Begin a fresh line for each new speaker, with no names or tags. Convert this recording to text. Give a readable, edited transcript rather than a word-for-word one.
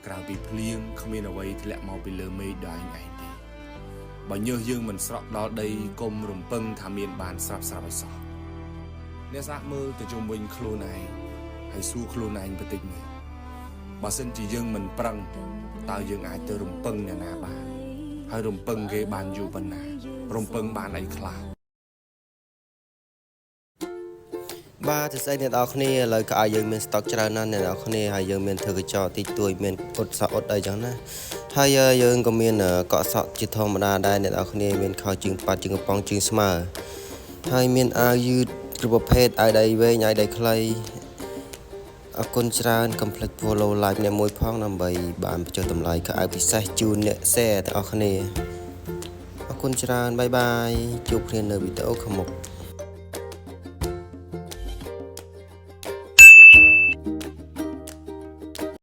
ក្រៅពីភ្លៀងគ្មានអ្វីធ្លាក់មកពីលើមេឃដល់ឯងទេបើញើសយើងមិនស្រក់ដល់ដីគុំរំពឹងថាមានបានស្រាប់ឲ្យសោះអ្នកសាកមើលទៅជុំវិញខ្លួនឯងហើយសួរខ្លួនឯងបន្តិចមើលបើសិនជាយើងមិនប្រឹងតើយើងអាចទៅរំពឹងអ្នកណាបានហើយរំពឹងគេបានយូរប៉ុណ្ណារំពឹងបានអីខ្លះ
បាទសរសៃអ្នកនរគ្នាឥឡូវក៏ឲ្យយើងមានស្តុកច្រើនណាស់អ្នកនរគ្នាហើយយើងមានធ្វើកញ្ចក់តិចតួចមានអ៊ុតសក់អ៊ុតអីចឹងណាហើយយើងក៏មានកក់សក់ជាធម្មតាដែរអ្នកនរគ្នាមានខោជើងប៉ាត់ជើងកំប៉ុងជើងស្មើហើយមានអាវយឺតគ្រប់ប្រភេទអាវដៃវែងអាវដៃខ្លីអរគុណច្រើនកុំភ្លេច follow like អ្នកមួយផងដើម្បីបានបញ្ចុះតម្លៃខោអាវពិសេសជូនអ្នក share ទាំងអស់គ្នាអរគុណច្រើនបាយបាយជួបគ្នានៅវីដេអូខាងមុខ